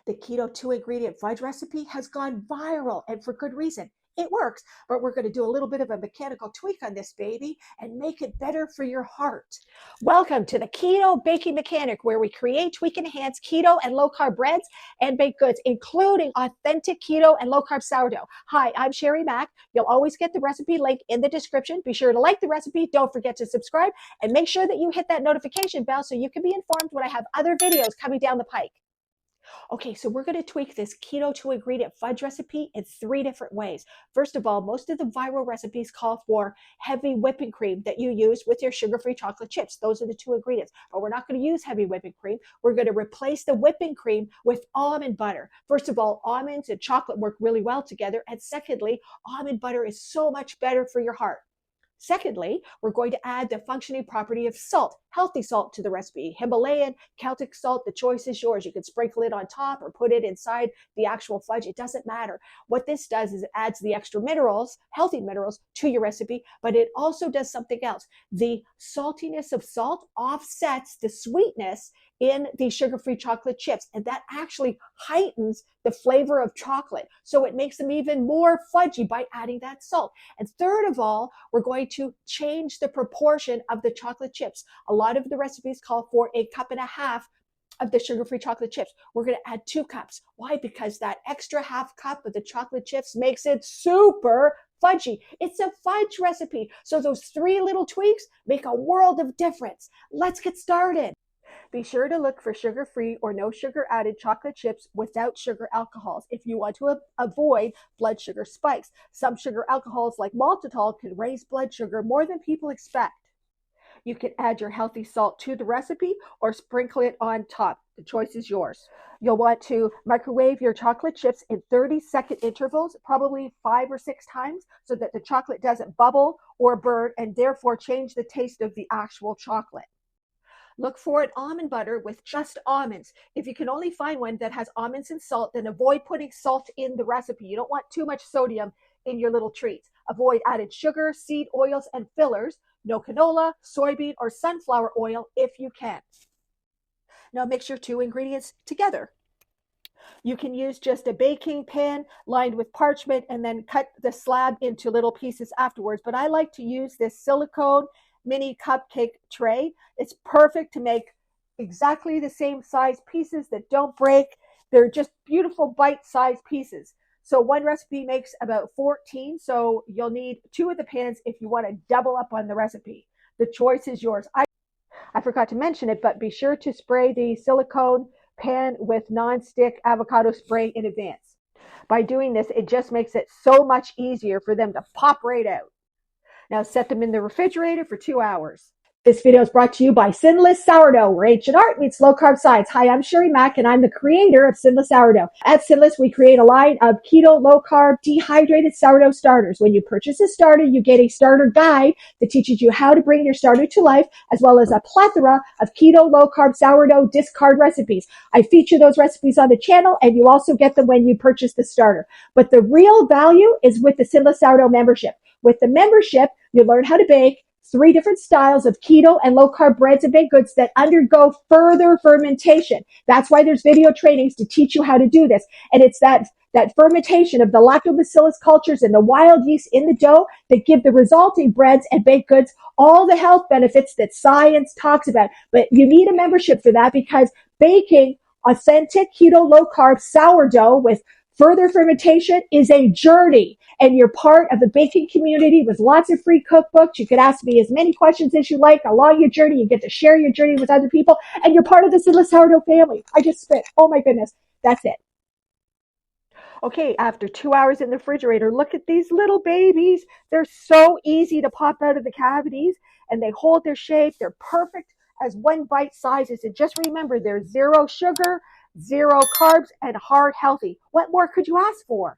The keto 2-ingredient fudge recipe has gone viral, and for good reason. It works, but we're going to do a little bit of a mechanical tweak on this baby and make it better for your heart. Welcome to the Keto Baking Mechanic, where we create, tweak, and enhance keto and low-carb breads and baked goods, including authentic keto and low-carb sourdough. Hi, I'm Sherry Mack. You'll always get the recipe link in the description. Be sure to like the recipe. Don't forget to subscribe, and make sure that you hit that notification bell so you can be informed when I have other videos coming down the pike. Okay, so we're going to tweak this keto 2-ingredient fudge recipe in 3 different ways. First of all, most of the viral recipes call for heavy whipping cream that you use with your sugar-free chocolate chips. Those are the 2 ingredients, but we're not going to use heavy whipping cream. We're going to replace the whipping cream with almond butter. First of all, almonds and chocolate work really well together. And secondly, almond butter is so much better for your heart. Secondly, we're going to add the functioning property of salt, healthy salt to the recipe. Himalayan, Celtic salt, the choice is yours. You can sprinkle it on top or put it inside the actual fudge. It doesn't matter. What this does is it adds the extra minerals, healthy minerals, to your recipe, but it also does something else. The saltiness of salt offsets the sweetness in the sugar-free chocolate chips, and that actually heightens the flavor of chocolate. So it makes them even more fudgy by adding that salt. And third of all, we're going to change the proportion of the chocolate chips. A lot of the recipes call for 1.5 cups of the sugar-free chocolate chips. We're going to add 2 cups. Why? Because that extra half cup of the chocolate chips makes it super fudgy. It's a fudge recipe. So those 3 little tweaks make a world of difference. Let's get started. Be sure to look for sugar-free or no sugar added chocolate chips without sugar alcohols if you want to avoid blood sugar spikes. Some sugar alcohols like maltitol can raise blood sugar more than people expect. You can add your healthy salt to the recipe or sprinkle it on top. The choice is yours. You'll want to microwave your chocolate chips in 30-second intervals, probably 5 or 6 times, so that the chocolate doesn't bubble or burn and therefore change the taste of the actual chocolate. Look for an almond butter with just almonds. If you can only find one that has almonds and salt, then avoid putting salt in the recipe. You don't want too much sodium in your little treats. Avoid added sugar, seed oils, and fillers. No canola, soybean, or sunflower oil if you can. Now mix your 2 ingredients together. You can use just a baking pan lined with parchment and then cut the slab into little pieces afterwards. But I like to use this silicone mini cupcake tray. It's perfect to make exactly the same size pieces that don't break. They're just beautiful bite-sized pieces. So one recipe makes about 14, so you'll need 2 of the pans if you want to double up on the recipe. The choice is yours. I forgot to mention it, but be sure to spray the silicone pan with non-stick avocado spray in advance. By doing this, it just makes it so much easier for them to pop right out. Now set them in the refrigerator for 2 hours. This video is brought to you by Sinless Sourdough, where ancient art meets low-carb science. Hi, I'm Sherry Mack, and I'm the creator of Sinless Sourdough. At Sinless, we create a line of keto, low-carb, dehydrated sourdough starters. When you purchase a starter, you get a starter guide that teaches you how to bring your starter to life, as well as a plethora of keto, low-carb, sourdough discard recipes. I feature those recipes on the channel, and you also get them when you purchase the starter. But the real value is with the Sinless Sourdough membership. With the membership, you learn how to bake 3 different styles of keto and low-carb breads and baked goods that undergo further fermentation. That's why there's video trainings to teach you how to do this. And it's that fermentation of the lactobacillus cultures and the wild yeast in the dough that give the resulting breads and baked goods all the health benefits that science talks about. But you need a membership for that, because baking authentic keto low-carb sourdough with further fermentation is a journey, and you're part of the baking community with lots of free cookbooks. You can ask me as many questions as you like along your journey. You get to share your journey with other people, and you're part of the Sinless Sourdough family. I just spit. Oh my goodness. That's it. Okay, after 2 hours in the refrigerator, look at these little babies. They're so easy to pop out of the cavities, and they hold their shape. They're perfect as one bite sizes. And just remember, there's 0 sugar, 0 carbs, and heart healthy. What more could you ask for?